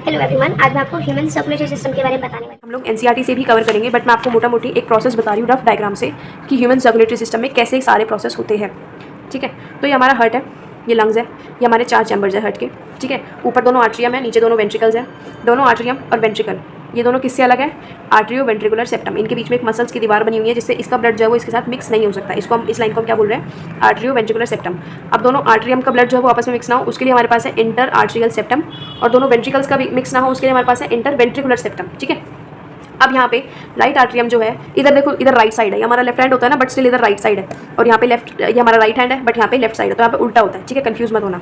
Hello everyone, आज मैं आपको ह्यूमन सर्कुलेटरी सिस्टम के बारे में बताने वाली हूँ। हम लोग एनसीईआरटी से भी कवर करेंगे, बट मैं आपको मोटा मोटी एक प्रोसेस बता रही हूँ रफ डायग्राम से कि ह्यूमन सर्कुलेटरी सिस्टम में कैसे सारे प्रोसेस होते हैं। ठीक है, तो ये हमारा हार्ट है, ये लंग्स है, ये हमारे 4 चैम्बर्स है हार्ट के। ठीक है, ऊपर दोनों आर्ट्रियम है, नीचे दोनों वेंट्रिकल्स हैं। दोनों आर्ट्रियम और वेंट्रिकल ये दोनों किससे अलग है? Atrio ventricular septum. इनके बीच में एक मसल्स की दीवार बनी हुई है जिससे इसका ब्लड जो है वो इसके साथ मिक्स नहीं हो सकता। इसको हम इस लाइन को हम क्या बोल रहे हैं? Atrio ventricular septum. अब दोनों आर्ट्रियम का ब्लड जो है वो आपस में मिक्स ना हो उसके लिए हमारे पास है इंटर आर्ट्रियल सेप्टम, और दोनों वेंट्रिकल्स का भी मिक्स ना हो उसके लिए हमारे पास है इंटर वेंट्रिकुलर सेप्टम। ठीक है, अब यहाँ पे राइट आर्ट्रियम जो है, इधर देखो, इधर राइट साइड है, ये हमारा लेफ्ट हैंड होता है ना, बट स्टिल इधर राइट साइड है, और यहाँ पे लेफ्ट, ये हमारा राइट हैंड है बट यहाँ पे लेफ्ट साइड है, तो यहाँ पे उल्टा होता है। ठीक है, कंफ्यूज मत होना।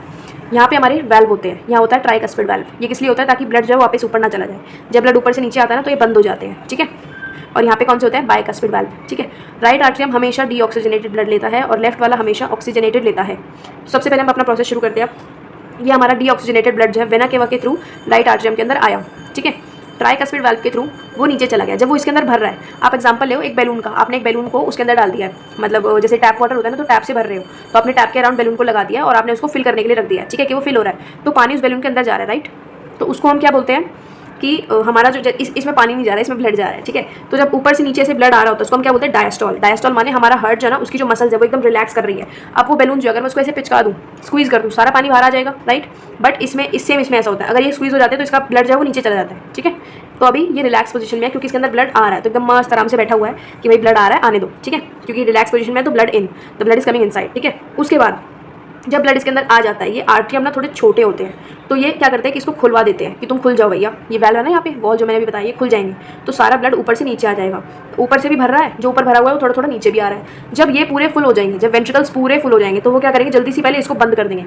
यहाँ पे हमारे वाल्व होते हैं, यहाँ होता है ट्राइकस्पिड वाल्व। ये किस लिए होता है? ताकि ब्लड जो है वापस ऊपर ना चला जाए। जब ब्लड ऊपर से नीचे आता है ना तो ये बंद हो जाते हैं। ठीक है, और यहाँ पे कौन से होते हैं? Bicuspid valve. ठीक है, राइट आर्ट्रियम हमेशा डीऑक्सीजनेटेड ब्लड लेता है और लेफ्ट वाला हमेशा ऑक्सीजनेटेड लेता है। तो सबसे पहले हम अपना प्रोसेस शुरू करते हैं। ये हमारा डीऑक्सीजनेटेड ब्लड जो है वेना केवा के थ्रू राइट आर्ट्रियम के अंदर आया। ठीक है, ट्राइकस्पिड वाल्व के थ्रू वो नीचे चला गया। जब वो इसके अंदर भर रहा है, आप एग्जांपल ले एक बैलून का, आपने एक बैलून को उसके अंदर डाल दिया है, मतलब जैसे टैप वाटर होता है ना, तो टैप से भर रहे हो, तो आपने टैप के अराउंड बैलून को लगा दिया और आपने उसको फिल करने के लिए रख दिया। ठीक है, कि वो फिल हो रहा है, तो पानी उस बैलून के अंदर जा रहा है, राइट। तो उसको हम क्या बोलते हैं कि हमारा जो इसमें पानी नहीं जा रहा है, इसमें ब्लड जा रहा है। ठीक है, तो जब ऊपर से नीचे से ब्लड आ रहा होता है उसको हम क्या बोलते हैं? डायस्टॉल। डायस्टॉल माने हमारा हार्ट जो है ना, उसकी जो मसल्स है वो एकदम रिलैक्स कर रही है। अब वो बैलून जो अगर मैं उसको ऐसे पिचका दूँ, स्क्वीज कर दूँ, सारा पानी बाहर आ जाएगा, राइट। बट इसमें इससे ऐसा होता है, अगर ये स्क्वीज हो जाते हैं तो इसका ब्लड जो है वो नीचे चला जाता है। ठीक है, तो अभी ये रिलैक्स पोजीशन में है क्योंकि इसके अंदर ब्लड आ रहा है, तो एकदम मस्त आराम से बैठा हुआ है कि भाई ब्लड आ रहा है, आने दो। ठीक है, क्योंकि रिलैक्स पोजीशन में है तो blood in, the blood is coming inside. ठीक है, उसके बाद जब ब्लड इसके अंदर आ जाता है, ये आर्ट्रियम ना थोड़े छोटे होते हैं, तो ये क्या करते हैं कि इसको खुलवा देते हैं कि तुम खुल जाओ भैया। ये वाल्व है ना यहाँ पे, वॉल जो मैंने अभी बताया, ये खुल जाएंगे तो सारा ब्लड ऊपर से नीचे आ जाएगा। ऊपर से भी भर रहा है, जो ऊपर भरा हुआ है वो थोड़ा थोड़ा नीचे भी आ रहा है। जब ये पूरे फुल हो जाएंगे, जब वेंट्रिकल्स पूरे फुल हो जाएंगे, तो वो क्या करेंगे? जल्दी से पहले इसको बंद कर देंगे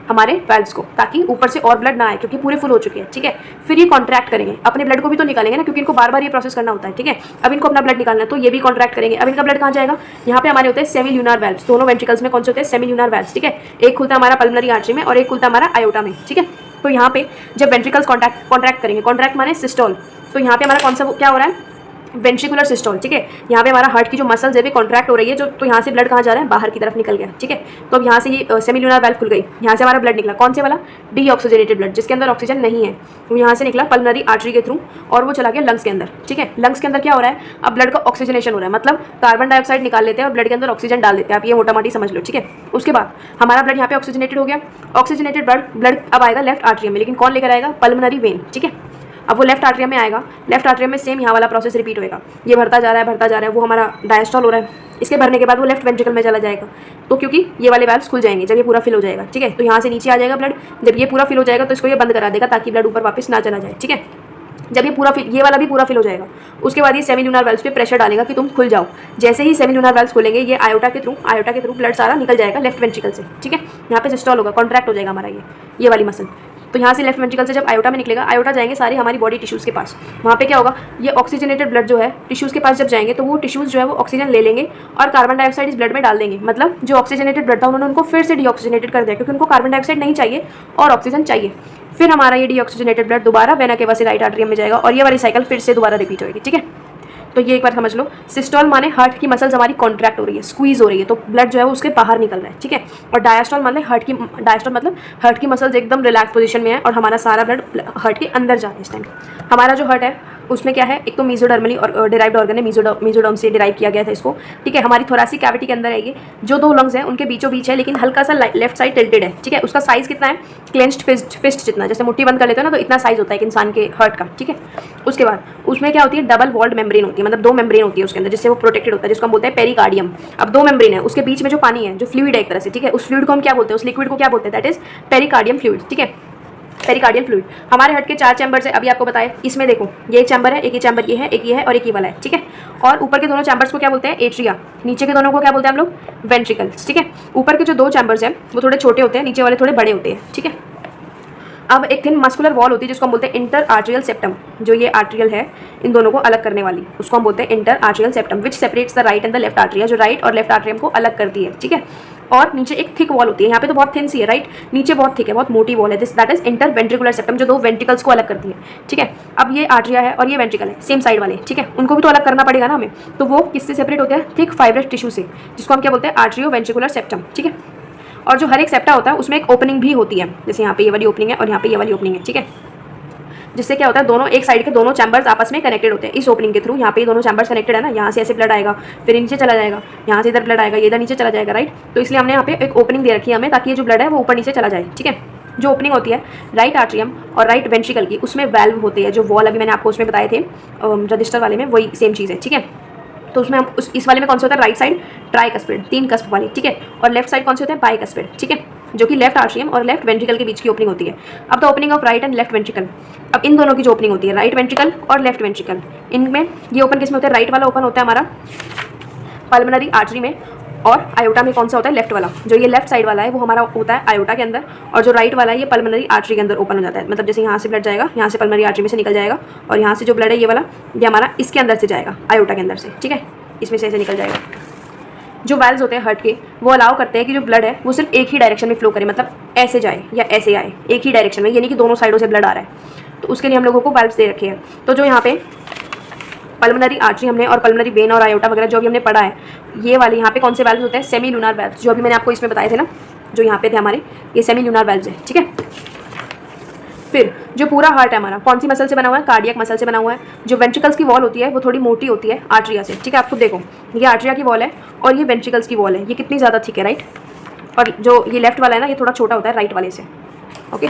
हमारे वाल्व्स को, ताकि ऊपर से और ब्लड ना आए क्योंकि पूरे फुल हो चुके हैं। ठीक है, फिर ये कॉन्ट्रैक्ट करेंगे, अपने ब्लड को भी तो निकालेंगे ना, क्योंकि इनको बार बार ये प्रोसेस करना होता है। ठीक है, अब इनको अपना ब्लड निकालना है तो ये भी कॉन्ट्रैक्ट करेंगे। अब इनका ब्लड कहाँ जाएगा? यहाँ पे हमारे होते हैं सेमील्यूनर वाल्व्स। दोनों वेंट्रिकल्स में कौन से होते हैं? सेमील्यूनर वाल्व्स। ठीक है, एक खुलता है हमारा पल्मोनरी आर्टरी में और एक खुलता है हमारा आयोटा में। ठीक है, तो यहाँ पे जब वेंट्रिकल्स कॉन्ट्रैक्ट करेंगे, कॉन्ट्रैक्ट माने सिस्टोल, तो यहाँ पे हमारा कौन सा क्या हो रहा है? Ventricular systole. ठीक है, यहाँ पे हमारा हार्ट की जो मसल्स है भी कॉन्ट्रैक्ट हो रही है, जो तो यहाँ से ब्लड कहाँ जा रहा है? बाहर की तरफ निकल गया। ठीक है, तो अब यहाँ से ये सेमील्यूनर वाल्व खुल गई, यहाँ से हमारा ब्लड निकला, कौन से वाला? डीऑक्सीजनेटेड ब्लड, जिसके अंदर ऑक्सीजन नहीं है, वो यहाँ से निकला पल्मोनरी आर्टरी के थ्रू और वो चला गया लंग्स के अंदर। ठीक है, लंग्स के अंदर क्या हो रहा है? अब ब्लड का ऑक्सीजनेशन हो रहा है, मतलब कार्बन डाइऑक्साइड निकाल लेते हैं और ब्लड के अंदर ऑक्सीजन डाल देते हैं। आप ये मोटा मोटी समझ लो। ठीक है, उसके बाद हमारा ब्लड यहाँ पे ऑक्सीजनेटेड हो गया। ऑक्सीजनेटेड ब्लड अब आएगा लेफ्ट आर्टरियम में, लेकिन कौन लेकर आएगा? Pulmonary vein. ठीक है, अब वो लेफ्ट आर्टरियम में आएगा। लेफ्ट आर्टरियम में सेम यहाँ वाला प्रोसेस रिपीट होएगा, ये भरता जा रहा है, वो हमारा डायस्टॉल हो रहा है। इसके भरने के बाद वो लेफ्ट वेंट्रिकल में चला जाएगा, तो क्योंकि ये वाले वाल्व्स खुल जाएंगे जब ये पूरा फिल हो जाएगा। ठीक है, तो यहाँ से नीचे आ जाएगा ब्लड, जब ये पूरा फिल हो जाएगा तो इसको ये बंद करा देगा ताकि ब्लड ऊपर वापस ना चला जाए। ठीक है, जब ये पूरा ये वाला भी पूरा फिल हो जाएगा, उसके बाद ये सेमील्यूनर वाल्व्स पे प्रेशर डालेगा कि तुम खुल जाओ। जैसे ही सेमील्यूनर वाल्व्स खुलेंगे, ये आयोटा के थ्रू ब्लड सारा निकल जाएगा लेफ्ट वेंट्रिकल से। ठीक है, यहाँ पे सिस्टोल होगा, कॉन्ट्रैक्ट हो जाएगा हमारा ये वाली मसल। तो यहाँ से लेफ्ट वेंट्रिकल से जब आयोटा में निकलेगा, आयोटा जाएंगे सारी हमारी बॉडी टिश्यूज़ के पास। वहाँ पे क्या होगा? ये ऑक्सीजनेटेड ब्लड जो है टिश्यूज़ के पास जब जाएंगे तो वो टिश्यूज़ जो है वो ऑक्सीजन ले लेंगे और कार्बन डाइऑक्साइड इस ब्लड में डाल देंगे। मतलब जो ऑक्सीजनेटेड ब्लड था उन्होंने उनको फिर से डीऑक्सीजनेटेड कर दिया, क्योंकि उनको कार्बन डाइऑक्साइड नहीं चाहिए और ऑक्सीजन चाहिए। फिर हमारा ये डीऑक्सीजनेटेड ब्लड दोबारा वेना केवा से राइट आर्टरियम में जाएगा और ये वाली साइकिल फिर से दोबारा रिपीट होगी। ठीक है, तो ये एक बार समझ लो, सिस्टोल माने हार्ट की मसल्स हमारी कॉन्ट्रैक्ट हो रही है, स्क्वीज हो रही है, तो ब्लड जो है वो उसके बाहर निकल रहा है। ठीक है, और डायस्टोल माने डायस्टोल मतलब हार्ट की मसल्स एकदम रिलैक्स पोजीशन में है और हमारा सारा ब्लड हार्ट के अंदर जा रहा है इस टाइम। हमारा जो हार्ट है उसमें क्या है? एक तो मीजोडर्मली और डिराइव्ड ऑर्गन है, मीजोडर्म से डिराइव किया गया था इसको। ठीक है, हमारी थोरासिक कैविटी के अंदर है ये, जो दो लंग्स हैं उनके बीचों बीच है, लेकिन हल्का सा लेफ्ट साइड टिल्टेड है। ठीक है, उसका साइज कितना है? क्लेंच्ड फिस्ट जितना, जैसे मुट्ठी बंद कर लेते हैं ना, तो इतना साइज होता है एक इंसान के हार्ट का। ठीक है, उसके बाद उसमें क्या होती है? डबल वॉल्ड मेम्ब्रेन होती है, मतलब 2 मेम्ब्रेन होती है उसके अंदर, जिससे वो प्रोटेक्टेड होता है, जिसको हम बोलते हैं पेरिकार्डियम। अब 2 मेम्ब्रेन है, उसके बीच में जो पानी है, जो फ्लूइड है एक तरह से, ठीक है, उस फ्लूइड को हम क्या बोलते हैं? उस लिक्विड को क्या बोलते हैं? That is pericardium fluid. ठीक है, पेरिकार्डियल फ्लूइड। हमारे हार्ट के 4 चैम्बर्स है, अभी आपको बताया। इसमें देखो, ये एक चैम्बर है, एक ये चैम्बर ये है, एक ये है और एक ये वाला है। ठीक है, और ऊपर के दोनों चैम्बर्स को क्या बोलते हैं? एट्रिया। नीचे के दोनों को क्या बोलते हैं हम लोग? वेंट्रिकल्स। ठीक है, ऊपर के जो 2 चैम्बर्स हैं वो थोड़े छोटे होते हैं, नीचे वाले थोड़े बड़े होते हैं। ठीक है, अब एक थिन मस्कुलर वॉल होती है जिसको हम बोलते हैं इंटर आर्ट्रियल सेप्टम। जो ये आर्ट्रियल है, इन दोनों को अलग करने वाली, उसको हम बोलते हैं inter atrial septum, which separates the right and the left atria, जो राइट और लेफ्ट आर्ट्रियम को अलग करती है। ठीक है, और नीचे एक थिक वॉल होती है, यहाँ पे तो बहुत थिन सी है, राइट, नीचे बहुत थिक है, बहुत मोटी वॉल है, this that is inter ventricular septum, जो 2 वेंट्रिकल्स को अलग करती है। ठीक है, अब ये आर्ट्रिया है और ये वेंट्रिकल है, सेम साइड वाले। ठीक है, उनको भी तो अलग करना पड़ेगा ना हमें, तो वो किससे सेपरेट होते हैं? थिक फाइब्रस टिश्यू से, जिसको हम क्या बोलते हैं? Atrio ventricular septum. ठीक है, और जो हर एक सेप्टा होता है उसमें एक ओपनिंग भी होती है, जैसे यहाँ पे ये वाली ओपनिंग है और यहाँ पे ये वाली ओपनिंग है। ठीक है, जिससे क्या होता है दोनों एक साइड के दोनों चैम्बर्स आपस में कनेक्टेड होते हैं इस ओपनिंग के थ्रू। यहाँ पे ये दोनों चैम्बर्स कनेक्टेड है ना, यहाँ से ऐसे ब्लड आएगा, फिर नीचे चला जाएगा, यहाँ से इधर ब्लड आएगा, ये इधर नीचे चला जाएगा, राइट। तो इसलिए हमने यहाँ पे एक ओपनिंग दे रखी है हमें, ताकि ये जो ब्लड है वो ऊपर नीचे चला जाए, ठीक है। जो ओपनिंग होती है राइट आर्ट्रियम और राइट वेंट्रिकल की, उसमें वैल्व होते हैं, जो वॉल अभी मैंने आपको उसमें बताए थे रजिस्टर वाले में, वही सेम चीज़ है, ठीक है। तो उसमें हम इस वाले में कौन सा होता है, राइट साइड ट्राइकस्पिड 3 कस्प वाली, ठीक है, और लेफ्ट साइड कौन से होते हैं, बाइकस्पिड, ठीक है, जो कि लेफ्ट आर्ट्रियम और लेफ्ट वेंट्रिकल के बीच की ओपनिंग होती है। अब the opening of right and left ventricle, अब इन दोनों की जो ओपनिंग होती है राइट वेंट्रिकल और लेफ्ट वेंट्रिकल, इनमें ये ओपन किस में होता है, राइट वाला ओपन होता है हमारा पल्मोनरी आर्टरी में, और आयोटा में कौन सा होता है, लेफ्ट वाला। जो ये लेफ्ट साइड वाला है वो हमारा होता है आयोटा के अंदर, और जो राइट वाला है ये पल्मोनरी आर्टरी के अंदर ओपन हो जाता है। मतलब जैसे यहाँ से ब्लड जाएगा, यहाँ से पल्मोनरी आर्टरी में से निकल जाएगा, और यहाँ से जो ब्लड है ये वाला, ये हमारा इसके अंदर से जाएगा, आयोटा के अंदर से, ठीक है, इसमें से ऐसे निकल जाएगा। जो वाल्व्स होते हैं हार्ट के, वो अलाउ करते हैं कि जो ब्लड है वो सिर्फ एक ही डायरेक्शन में फ्लो करे, मतलब ऐसे जाए या ऐसे आए, एक ही डायरेक्शन में, यानी कि दोनों साइडों से ब्लड आ रहा है। तो उसके लिए हम लोगों को वाल्व्स दे रखे हैं। तो जो यहाँ पे पल्मोनरी आर्टरी हमने और पल्मोनरी वेन और आयोटा वगैरह जो भी हमने पढ़ा है, ये वाले यहाँ पे कौन से वाल्व्स होते हैं, सेमी लूनार वाल्व्स, जो अभी मैंने आपको इसमें बताए थे ना, जो यहाँ पे थे हमारे, ये सेमी लूनार वाल्व्स है, ठीक है। फिर जो पूरा हार्ट है हमारा कौन सी मसल से बना हुआ है, कार्डियक मसल से बना हुआ है। जो वेंट्रिकल्स की वॉल होती है वो थोड़ी मोटी होती है आर्ट्रिया से, ठीक है। आप खुद देखो, ये आर्ट्रिया की वॉल है और ये वेंट्रिकल्स की वॉल है, ये कितनी ज़्यादा थिक है, राइट। और जो ये लेफ्ट वाला है ना, ये थोड़ा छोटा होता है राइट वाले से, ओके।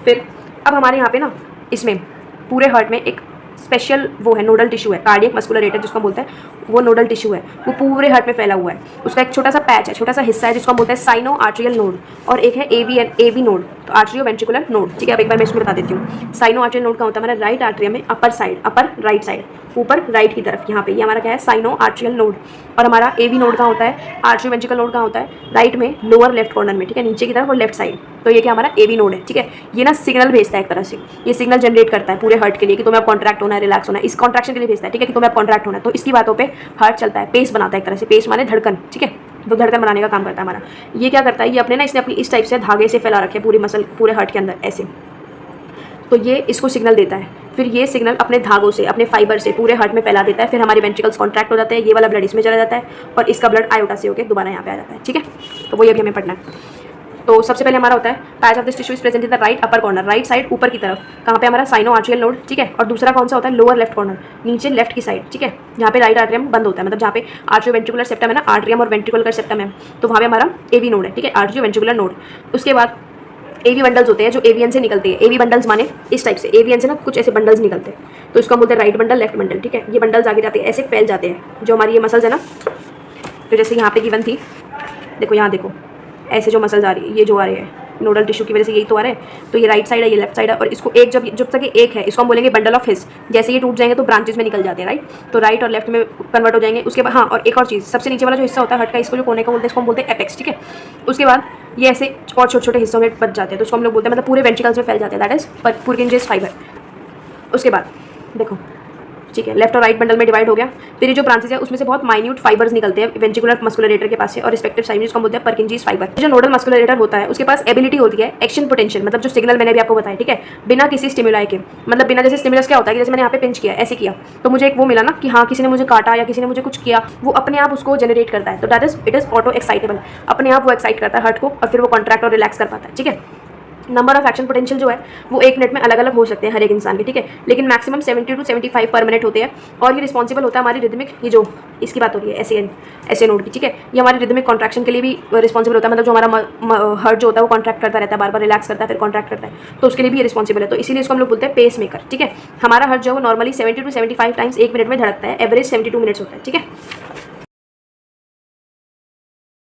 फिर अब हमारे यहाँ पे ना इसमें पूरे हार्ट में एक स्पेशल वो है, नोडल टिश्यू है, कार्डियक मस्कुलरेटर जिसको हम बोलते हैं, वो नोडल टिश्यू है, वो पूरे हार्ट में फैला हुआ है। उसका एक छोटा सा पैच है, छोटा सा हिस्सा है, जिसको हम बोलते हैं साइनो आर्ट्रियल नोड, और एक है एवी नोड, तो आर्ट्रियो वेंट्रिकुलर नोड, ठीक है। अब एक बार मैं इसमें बता देती हूँ। साइनो आर्ट्रियल नोड का होता है हमारा राइट आर्ट्रियम में upper side, upper right side, ऊपर राइट की तरफ, यहाँ पे ये हमारा क्या है, साइनो आर्ट्रियल नोड। और हमारा एवी नोड का होता है, आर्ट्रियो वेंट्रिकल नोड का होता है राइट में लोअर लेफ्ट कॉर्नर में, ठीक है, नीचे की तरफ और लेफ्ट साइड। तो ये क्या हमारा एवी नोड है, ठीक है। ये ना सिग्नल भेजता है एक तरह से, ये सिग्नल जनरेट करता है पूरे हार्ट के लिए कि तुम्हें अब कॉन्ट्रैक्ट होना है, रिलैक्स होना है, इस कॉन्ट्रैक्शन के लिए भेजता है, ठीक है, कि तुम्हें अब कॉन्ट्रैक्ट होना है। तो इसकी बातों पे हार्ट चलता है, पेस बनाता है एक तरह से, पेस माने धड़कन, ठीक है, तो धड़कन बनाने का काम करता है हमारा। ये क्या करता है, ये अपने ना इसने अपनी इस टाइप से धागे से फैला रखे पूरी मसल पूरे हार्ट के अंदर ऐसे, तो ये इसको सिग्नल देता है। फिर ये सिग्नल अपने धागों से, अपने फाइबर से पूरे हार्ट में फैला देता है। फिर हमारे वेंट्रिकल्स कॉन्ट्रैक्ट हो जाते हैं, ये वाला ब्लड इसमें चला जाता है, और इसका ब्लड आयोटा से होकर दोबारा यहाँ पे आ जाता है, ठीक है। तो वही अभी हमें पढ़ना है। तो सबसे पहले हमारा होता है patch of this tissue is present in the right upper corner, right side ऊपर की तरफ, कहाँ पे हमारा साइनो आर्ट्रियल नोड, ठीक है। और दूसरा कौन सा होता है, लोअर लेफ्ट कॉर्नर, नीचे लेफ्ट की साइड, ठीक है, जहाँ पे राइट आर्ट्रियम बंद होता है, मतलब जहाँ पे आर्ट्रियो वेंट्रिकुलर सेप्टम है ना, आर्ट्रियम और वेंट्रिकुलर सेप्टम है, तो वहाँ पे हमारा एवी नोड है, ठीक है, आर्ट्रियो वेंट्रिकुलर नोड। उसके बाद एवी बंडल्स होते हैं जो एवीएन से निकलते हैं। एवी बंडल्स माने इस टाइप से, एवीएन से ना कुछ ऐसे बंडल्स निकलते हैं, तो इसको हम बोलते हैं राइट बंडल, लेफ्ट बंडल, ठीक है। ये बंडल्स आगे जाते हैं, ऐसे फैल जाते हैं, जो हमारी ये मसल्स है ना, तो जैसे यहाँ पे गिवन थी, देखो यहाँ देखो, ऐसे जो मसल्स आ रही है, ये जो आ रहे हैं नोडल टिश्यू की वजह से यही तो आ रहा है। तो ये राइट साइड है, ये लेफ्ट साइड है, और इसको एक जब तक ये एक है, इसको हम बोलेंगे बंडल ऑफ हिस। जैसे ये टूट जाएंगे तो ब्रांचेस में निकल जाते हैं, राइट, तो राइट और लेफ्ट में कन्वर्ट हो जाएंगे। उसके बाद हाँ, और एक और चीज़, सबसे नीचे वाला जो हिस्सा होता है हट का, इसको जो कोने का बोलते हैं, इसको हम बोलते हैं एपेक्स, ठीक है। उसके बाद ये ऐसे और छोटे छोटे हिस्सों में बच जाते हैं, तो उसको हम लोग बोलते हैं, मतलब पूरे वेंट्रिकल्स में फैल जाते हैं, दैट इज पुरकिंजेस फाइबर। उसके बाद देखो, ठीक है, लेफ्ट और राइट बंडल में डिवाइड हो गया। फिर ये जो ब्रांचेस है उसमें से बहुत माइन्यूट फाइबर्स निकलते हैं वेंट्रिकुलर मस्कुलरेटर के पास से, और रिस्पेक्टिव साइड जिसको हम बोलते हैं परकिंजीज फाइबर। जो नोडल मस्कुलरेटर होता है उसके पास एबिलिटी होती है एक्शन पोटेंशियल, मतलब जो सिग्नल मैंने भी आपको बताया, ठीक है, बिना किसी स्टिमुलाई के, मतलब बिना जैसे स्टिमुलस क्या होता है कि जैसे मैंने यहाँ पे पिंच किया, ऐसे किया, तो मुझे एक वो मिला ना कि हाँ किसी ने मुझे काटा या किसी ने मुझे कुछ किया, वो अपने आप उसको जनरेट करता है। तो that is it is auto excitable, अपने आप वो एक्साइट करता है हार्ट को, और फिर वो कॉन्ट्रैक्ट और रिलैक्स कर पाता है, ठीक है। नंबर ऑफ एक्शन पोटेंशियल जो है वो एक मिनट में अलग अलग हो सकते हैं हर एक इंसान के, ठीक है, लेकिन मैक्सिमम 70 to 75 पर मिनट होते हैं। और ये रिस्पॉन्सिबल होता है हमारी रिदमिक, ये जो इसकी बात हो रही है ऐसे नोड की, ठीक है, ये हमारी रिदमिक कॉन्ट्रैक्शन के लिए भी रिस्पॉन्सिबल होता है, मतलब जो हमारा हार्ट जो होता है वो कॉन्ट्रैक्ट करता रहता है, बार बार रिलैक्स करता है, फिर कॉन्ट्रैक्ट करता है, तो उसके लिए भी ये रिस्पॉन्सिबल है। तो इसीलिए इसको हम लोग बोलते हैं पेस मेकर, ठीक है। हमारा हार्ट जो है वो नॉर्मली 70 to 75 टाइम्स एक मिनट में धड़कता है, एवरेज 72 मिनट्स होता है, ठीक है।